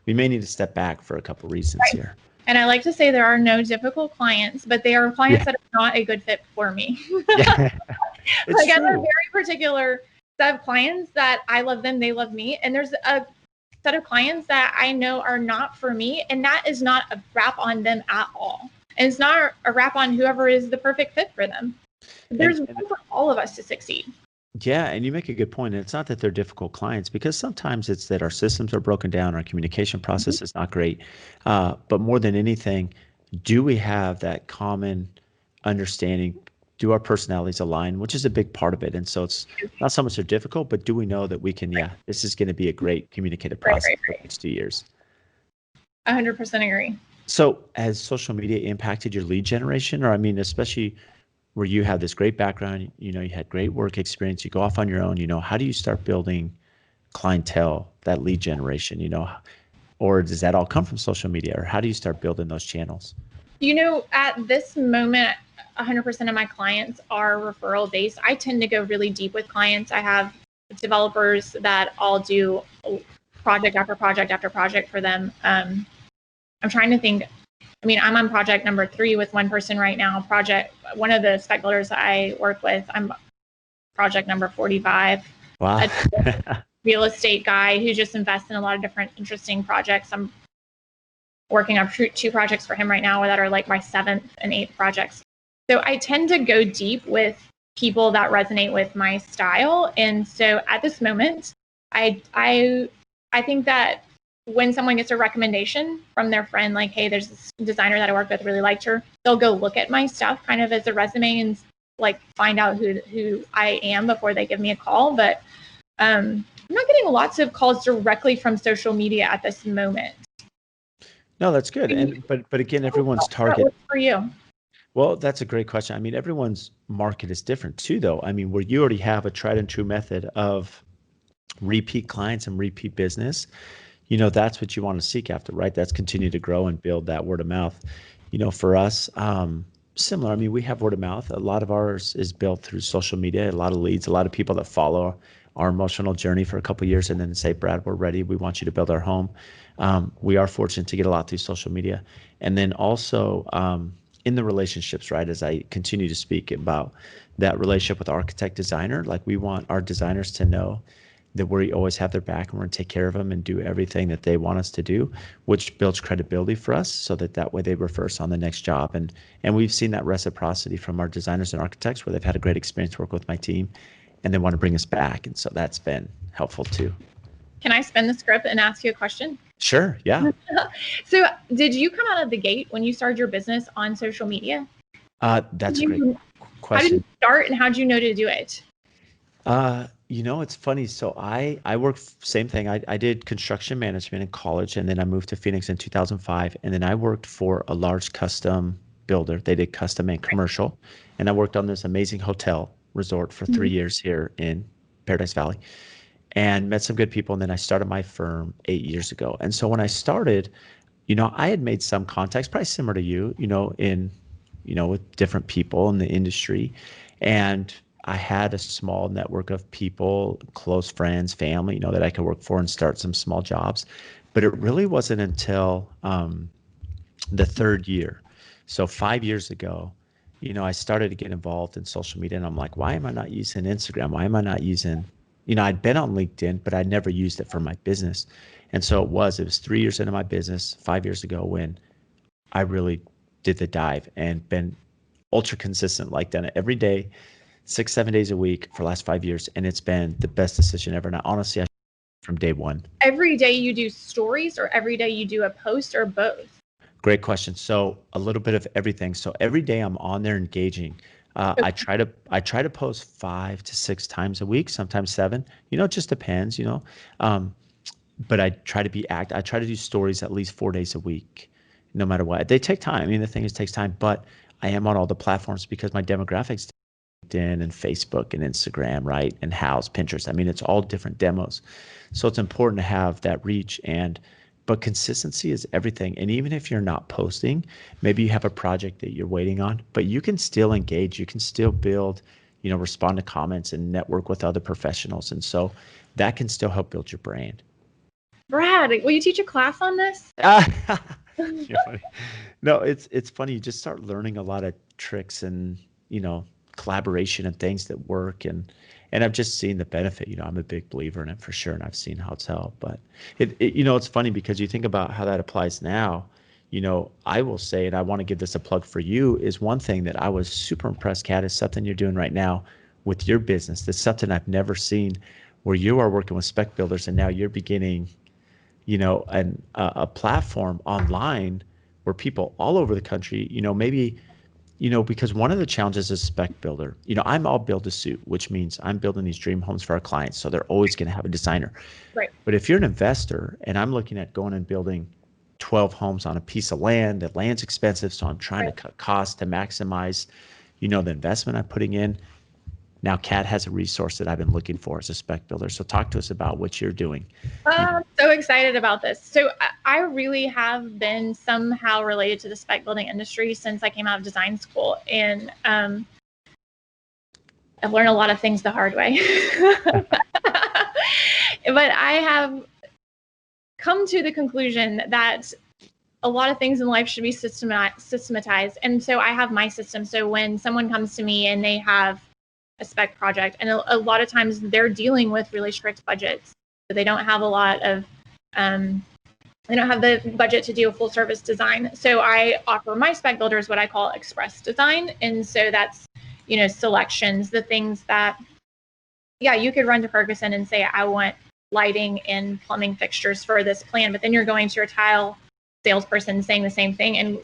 we may need to step back for a couple reasons Right. here. And I like to say there are no difficult clients, but they are Yeah. clients that are not a good fit for me. Yeah. It's Like, I have a true. very particular set of clients that I love them, they love me. And there's a set of clients that I know are not for me. And that is not a rap on them at all. And it's not a rap on whoever is the perfect fit for them. And, There's and room for all of us to succeed. yeah, and you make a good point. And it's not that they're difficult clients, because sometimes it's that our systems are broken down, our communication Mhm. process is not great. But more than anything, do we have that common understanding? Do our personalities align, which is a big part of it? And so it's not so much they're difficult, but do we know that we can, Right, yeah, this is going to be a great communicative right, process right, for the right. next 2 years. 100% agree. So has social media impacted your lead generation? Or I mean, especially where you have this great background, you had great work experience, you go off on your own, how do you start building clientele, that lead generation, or does that all come from social media, or how do you start building those channels? At this moment, 100% of my clients are referral based. I tend to go really deep with clients. I have developers that I'll do project after project after project for them. I'm trying to think. I mean, I'm on project number 3 with one person right now. One of the spec builders I work with, I'm project number 45. Wow. A real estate guy who just invests in a lot of different interesting projects. I'm working on 2 projects for him right now that are like my 7th and 8th projects. So I tend to go deep with people that resonate with my style. And so at this moment, I think that when someone gets a recommendation from their friend, like, hey, there's this designer that I work with, really liked her, they'll go look at my stuff kind of as a resume and like find out who I am before they give me a call. But I'm not getting lots of calls directly from social media at this moment. No, that's good. And but again, everyone's What target. works for you? Well, that's a great question. I mean, everyone's market is different too, though. I mean, where you already have a tried and true method of repeat clients and repeat business, that's what you want to seek after, right? That's continue to grow and build that word of mouth. For us, similar. I mean, we have word of mouth. A lot of ours is built through social media, a lot of leads, a lot of people that follow our emotional journey for a couple of years and then say, Brad, we're ready. We want you to build our home. We are fortunate to get a lot through social media. And then also in the relationships, right? As I continue to speak about that relationship with architect designer, like we want our designers to know that we always have their back and we're going to take care of them and do everything that they want us to do, which builds credibility for us so that way they refer us on the next job. And we've seen that reciprocity from our designers and architects where they've had a great experience working with my team and they want to bring us back. And so that's been helpful too. Can I spin the script and ask you a question? Sure. Yeah. So did you come out of the gate when you started your business on social media? That's a great question. How did you start and how did you know to do it? It's funny. So I work same thing. I did construction management in college, and then I moved to Phoenix in 2005. And then I worked for a large custom builder. They did custom and commercial, and I worked on this amazing hotel resort for 3 years here in Paradise Valley, and met some good people. And then I started my firm 8 years ago. And so when I started, I had made some contacts, probably similar to you, with different people in the industry, and I had a small network of people, close friends, family, that I could work for and start some small jobs. But it really wasn't until the third year. So 5 years ago, I started to get involved in social media and I'm like, why am I not using Instagram? Why am I not using, I'd been on LinkedIn, but I'd never used it for my business. And so it was 3 years into my business, 5 years ago when I really did the dive and been ultra consistent, like done it every day, 6, 7 days a week for the last 5 years. And it's been the best decision ever. Now, honestly, from day one. Every day you do stories or every day you do a post or both? Great question. So a little bit of everything. So every day I'm on there engaging. I try to post 5 to 6 times a week, sometimes 7. It just depends. But I try to be I try to do stories at least 4 days a week, no matter what. They take time. I mean, the thing is, it takes time. But I am on all the platforms because my demographics, LinkedIn and Facebook and Instagram, right? And House, Pinterest. I mean, it's all different demos. So it's important to have that reach but consistency is everything. And even if you're not posting, maybe you have a project that you're waiting on, but you can still engage, you can still build, respond to comments and network with other professionals. And so that can still help build your brand. Brad, will you teach a class on this? You're funny. No, it's funny. You just start learning a lot of tricks and, collaboration and things that work. And I've just seen the benefit. I'm a big believer in it for sure. And I've seen how it's helped. But it's funny because you think about how that applies now. I will say, and I want to give this a plug for you, is one thing that I was super impressed, Kat, is something you're doing right now with your business. That's something I've never seen where you are working with spec builders and now you're beginning, a platform online where people all over the country, maybe because one of the challenges as a spec builder, I'm all build to suit, which means I'm building these dream homes for our clients. So they're always going to have a designer. Right. But if you're an investor and I'm looking at going and building 12 homes on a piece of land, the land's expensive. So I'm trying to cut costs to maximize, the investment I'm putting in. Now, Kat has a resource that I've been looking for as a spec builder. So talk to us about what you're doing. I'm so excited about this. So I really have been somehow related to the spec building industry since I came out of design school. And I've learned a lot of things the hard way. But I have come to the conclusion that a lot of things in life should be systematized. And so I have my system. So when someone comes to me and they have a spec project, and a lot of times they're dealing with really strict budgets, so they don't have a lot of they don't have the budget to do a full service design. So I offer my spec builders what I call express design. And so that's, selections, the things that, you could run to Ferguson and say, I want lighting and plumbing fixtures for this plan, but then you're going to your tile salesperson saying the same thing. And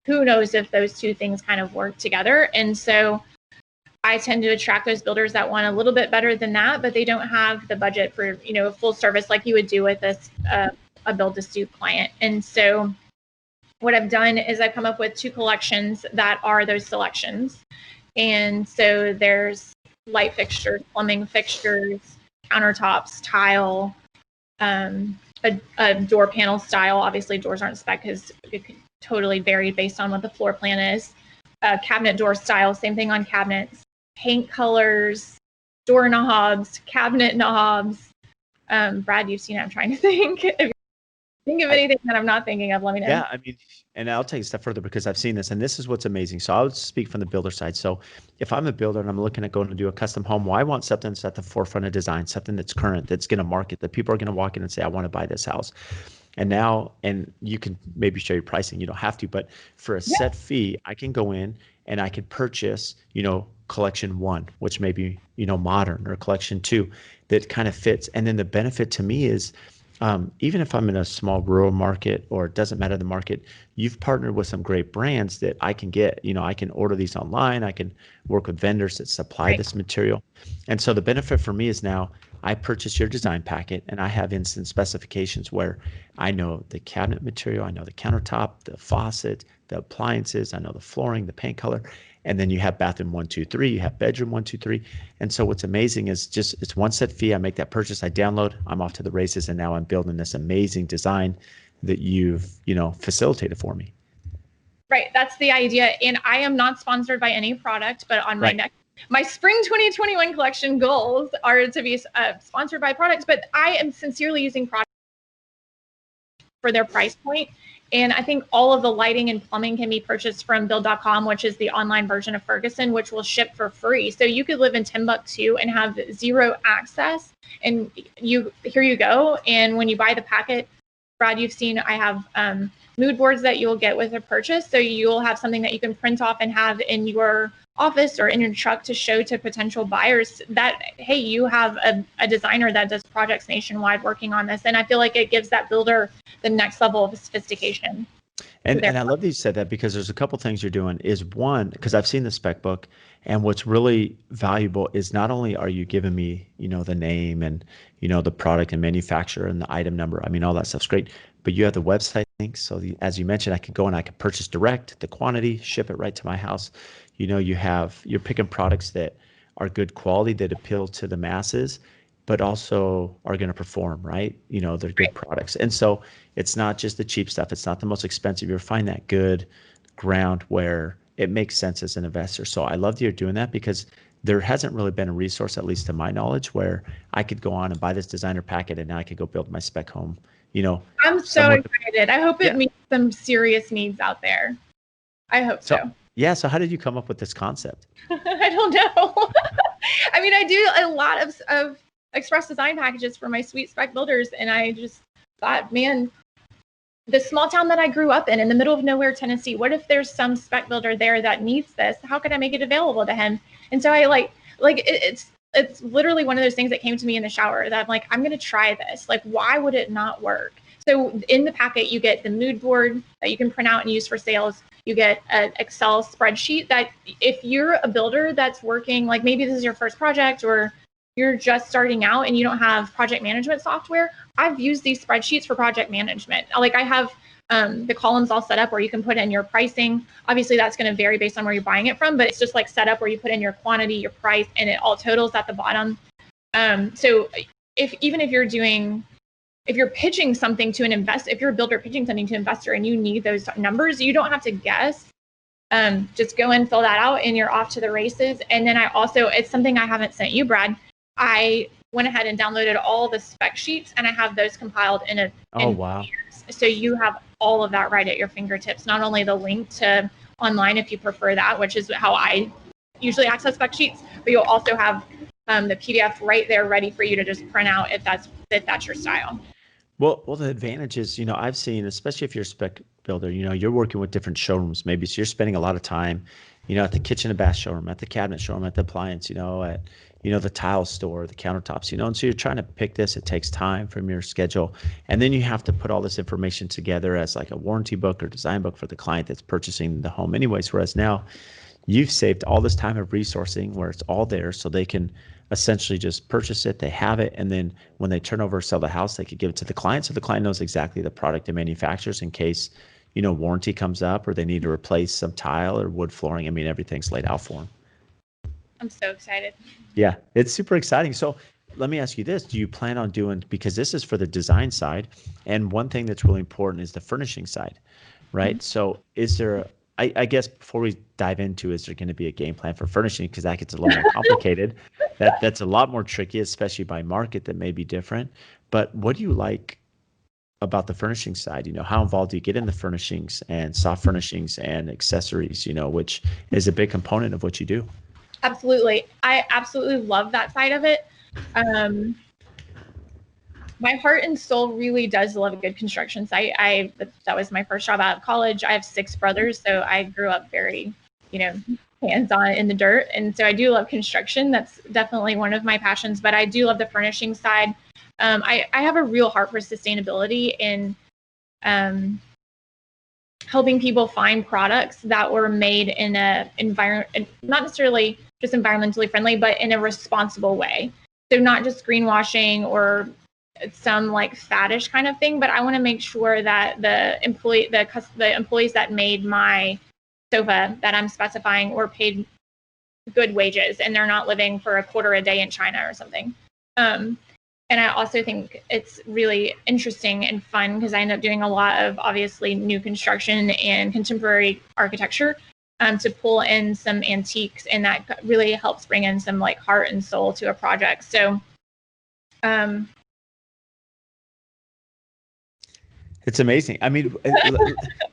who knows if those two things kind of work together. And so I tend to attract those builders that want a little bit better than that, but they don't have the budget for, full service like you would do with a build to suit client. And so what I've done is I've come up with 2 collections that are those selections. And so there's light fixtures, plumbing fixtures, countertops, tile, a door panel style. Obviously, doors aren't spec because it could totally vary based on what the floor plan is. Cabinet door style, same thing on cabinets. Paint colors, door knobs, cabinet knobs. Brad, you've seen it. I'm trying to think. If you think of anything that I'm not thinking of, let me know. Yeah, I mean, and I'll take a step further because I've seen this, and this is what's amazing. So I would speak from the builder side. So if I'm a builder and I'm looking at going to do a custom home, well, I want something that's at the forefront of design, something that's current, that's going to market, that people are going to walk in and say, I want to buy this house. And now, and you can maybe show your pricing, you don't have to, but for a set fee, I can go in and I can purchase, collection 1, which may be, modern, or collection 2 that kind of fits. And then the benefit to me is, even if I'm in a small rural market, or it doesn't matter the market, you've partnered with some great brands that I can get, I can order these online. I can work with vendors that supply this material. And so the benefit for me is now I purchase your design packet and I have instant specifications where I know the cabinet material, I know the countertop, the faucet, the appliances, I know the flooring, the paint color. And then you have bathroom 1, 2, 3, you have bedroom 1, 2, 3. And so what's amazing is just, it's one set fee. I make that purchase, I download, I'm off to the races. And now I'm building this amazing design that you've, facilitated for me. Right. That's the idea. And I am not sponsored by any product, but on my spring 2021 collection goals are to be sponsored by products, but I am sincerely using products for their price point. And I think all of the lighting and plumbing can be purchased from build.com, which is the online version of Ferguson, which will ship for free. So you could live in Timbuktu and have zero access. And here you go. And when you buy the packet, Brad, you've seen I have mood boards that you'll get with a purchase. So you'll have something that you can print off and have in your office or in your truck to show to potential buyers that, hey, you have a designer that does projects nationwide working on this. And I feel like it gives that builder the next level of sophistication. And I love that you said that, because there's a couple things you're doing. Is one, because I've seen the spec book, and what's really valuable is not only are you giving me, the name and, the product and manufacturer and the item number. I mean, all that stuff's great, but you have the website links. So as you mentioned, I could go and I could purchase direct the quantity, ship it right to my house. You're picking products that are good quality, that appeal to the masses, but also are going to perform, right? They're good products. And so it's not just the cheap stuff. It's not the most expensive. You'll find that good ground where it makes sense as an investor. So I love that you're doing that, because there hasn't really been a resource, at least to my knowledge, where I could go on and buy this designer packet and now I could go build my spec home. I'm so excited. I hope it meets some serious needs out there. I hope so. Yeah. So how did you come up with this concept? I don't know. I mean, I do a lot of express design packages for my sweet spec builders. And I just thought, man, the small town that I grew up in the middle of nowhere, Tennessee, what if there's some spec builder there that needs this? How could I make it available to him? And so I it's literally one of those things that came to me in the shower that I'm like, I'm going to try this. Like, why would it not work? So in the packet, you get the mood board that you can print out and use for sales. You get an Excel spreadsheet that if you're a builder that's working, like maybe this is your first project or you're just starting out and you don't have project management software, I've used these spreadsheets for project management. Like I have the columns all set up where you can put in your pricing. Obviously, that's going to vary based on where you're buying it from, but it's just like set up where you put in your quantity, your price, and it all totals at the bottom. So if you're pitching something to an investor, if you're a builder pitching something to an investor and you need those numbers, you don't have to guess. Just go and fill that out and you're off to the races. And then it's something I haven't sent you, Brad. I went ahead and downloaded all the spec sheets and I have those compiled in wow. So you have all of that right at your fingertips, not only the link to online if you prefer that, which is how I usually access spec sheets, but you'll also have the PDF right there ready for you to just print out if that's your style. Well, the advantage is, I've seen, especially if you're a spec builder, you're working with different showrooms, maybe. So you're spending a lot of time, at the kitchen and bath showroom, at the cabinet showroom, at the appliance, at, the tile store, the countertops, and so you're trying to pick this. It takes time from your schedule. And then you have to put all this information together as like a warranty book or design book for the client that's purchasing the home anyways. Whereas now you've saved all this time of resourcing where it's all there so they can essentially just purchase it, they have it, and then when they turn over or sell the house, they could give it to the client so the client knows exactly the product and manufacturers in case, warranty comes up or they need to replace some tile or wood flooring. I mean, everything's laid out for them. I'm so excited. Yeah, it's super exciting. So let me ask you this. Do you plan on doing, because this is for the design side, and one thing that's really important is the furnishing side, right? So is there, I guess before we dive into, is there going to be a game plan for furnishing? Because that gets a little more complicated. That's a lot more tricky, especially by market that may be different. But what do you like about the furnishing side? How involved do you get in the furnishings and soft furnishings and accessories, which is a big component of what you do? Absolutely. I absolutely love that side of it. My heart and soul really does love a good construction site. That was my first job out of college. I have 6 brothers, so I grew up very, hands-on in the dirt. And so I do love construction. That's definitely one of my passions, but I do love the furnishing side. I have a real heart for sustainability and helping people find products that were made in a environment, not necessarily just environmentally friendly, but in a responsible way. So not just greenwashing or some like faddish kind of thing, but I want to make sure that the employees that made my sofa that I'm specifying were paid good wages and they're not living for a quarter a day in China or something. And I also think it's really interesting and fun because I end up doing a lot of obviously new construction and contemporary architecture to pull in some antiques, and that really helps bring in some like heart and soul to a project. So it's amazing. I mean,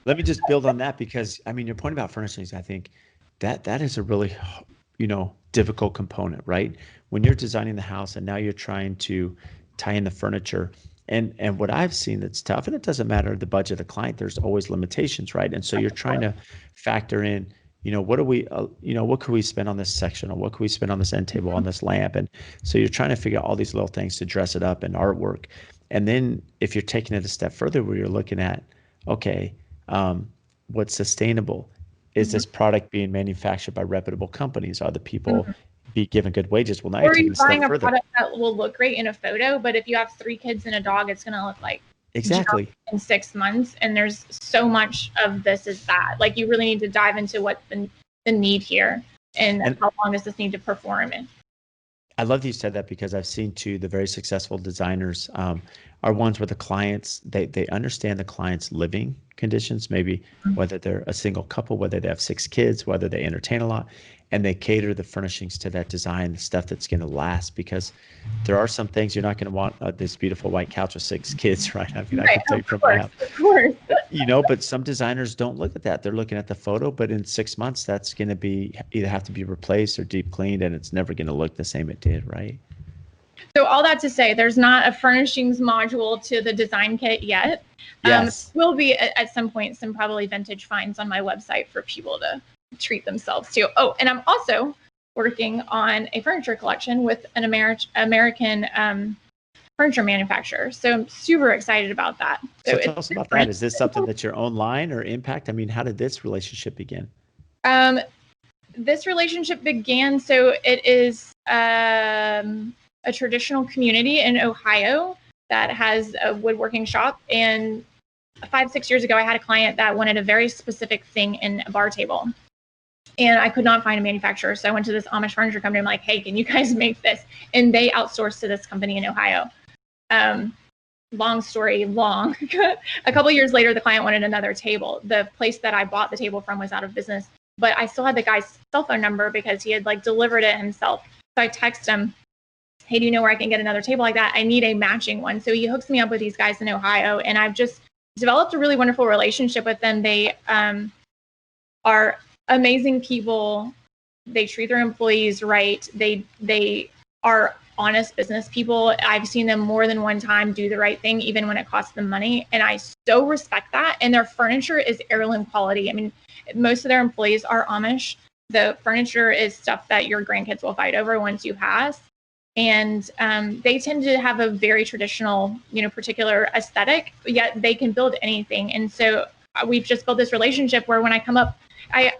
let me just build on that because I mean, your point about furnishings, I think that is a really, difficult component, right? When you're designing the house and now you're trying to tie in the furniture, and what I've seen that's tough, and it doesn't matter the budget of the client, there's always limitations, right? And so you're trying to factor in, what do we, what could we spend on this section, or what could we spend on this end table, on this lamp, and so you're trying to figure out all these little things to dress it up and artwork. And then if you're taking it a step further, where you're looking at, okay, what's sustainable? Is this product being manufactured by reputable companies? Are the people be given good wages? Well, now you're taking a step further. Or you're buying a product that will look great in a photo, but if you have 3 kids and a dog, it's going to look like exactly in 6 months. And there's so much of this is that. Like you really need to dive into what's the need here and how long does this need to perform in. I love that you said that because I've seen too the very successful designers are ones where the clients they understand the client's living conditions, maybe whether they're a single couple, whether they have 6 kids, whether they entertain a lot, and they cater the furnishings to that design, the stuff that's going to last. Because there are some things you're not going to want this beautiful white couch with 6 kids, right? I mean, I can tell you from my house. Of course. But some designers don't look at that. They're looking at the photo, but in 6 months, that's going to be either have to be replaced or deep cleaned, and it's never going to look the same it did, right? So all that to say, there's not a furnishings module to the design kit yet. Yes. Will be at some point some probably vintage finds on my website for people to treat themselves to. Oh, and I'm also working on a furniture collection with an American furniture manufacturer. So I'm super excited about that. So tell us about that. Is this something that's your own line or impact? I mean, how did this relationship begin? This relationship began, so it is a traditional community in Ohio that has a woodworking shop. And 5-6 years ago, I had a client that wanted a very specific thing in a bar table. And I could not find a manufacturer. So I went to this Amish furniture company. I'm like, hey, can you guys make this? And they outsourced to this company in Ohio. Long story long. A couple of years later, the client wanted another table. The place that I bought the table from was out of business, but I still had the guy's cell phone number because he had like delivered it himself. So I text him, hey, do you know where I can get another table like that? I need a matching one. So he hooks me up with these guys in Ohio, and I've just developed a really wonderful relationship with them. They are amazing people. They treat their employees right. They are honest business people. I've seen them more than one time do the right thing, even when it costs them money. And I so respect that. And their furniture is heirloom quality. I mean, most of their employees are Amish. The furniture is stuff that your grandkids will fight over once you pass. And they tend to have a very traditional, particular aesthetic, yet they can build anything. And so we've just built this relationship where when I come up, I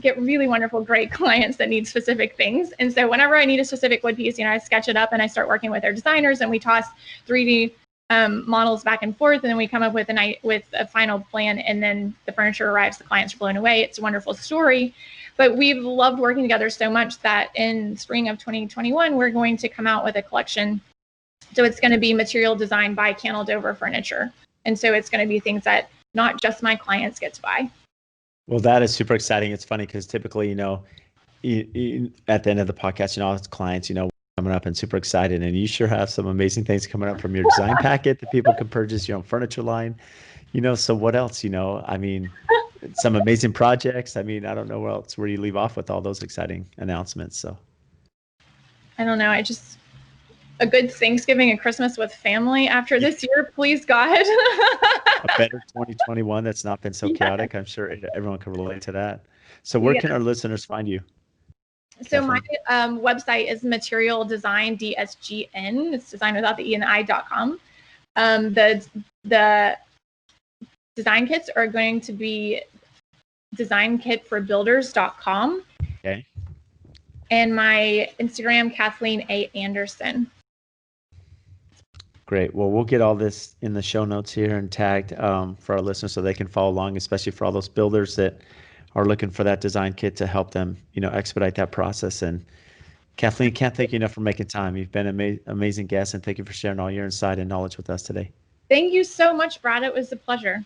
get really wonderful, great clients that need specific things. And so whenever I need a specific wood piece, I sketch it up and I start working with their designers, and we toss 3D models back and forth, and then we come up with a final plan, and then the furniture arrives, the clients are blown away. It's a wonderful story. But we've loved working together so much that in spring of 2021, we're going to come out with a collection. So it's going to be material designed by Candle Dover Furniture. And so it's going to be things that not just my clients get to buy. Well, that is super exciting. It's funny because typically, at the end of the podcast, all its clients, coming up and super excited. And you sure have some amazing things coming up from your design packet that people can purchase, your own furniture line. So what else? I mean, some amazing projects. I mean, I don't know where you leave off with all those exciting announcements. So I don't know. A good Thanksgiving and Christmas with family after this year, please God. A better 2021 that's not been so chaotic. I'm sure everyone can relate to that. So where can our listeners find you? So my website is Material Design, DSGN. It's designed without the E and the I.com. The design kits are going to be designkitforbuilders.com. Okay. And my Instagram, Kathleen A. Anderson. Great. Well, we'll get all this in the show notes here and tagged for our listeners so they can follow along, especially for all those builders that are looking for that design kit to help them, expedite that process. And Kathleen, can't thank you enough for making time. You've been an amazing guest, and thank you for sharing all your insight and knowledge with us today. Thank you so much, Brad. It was a pleasure.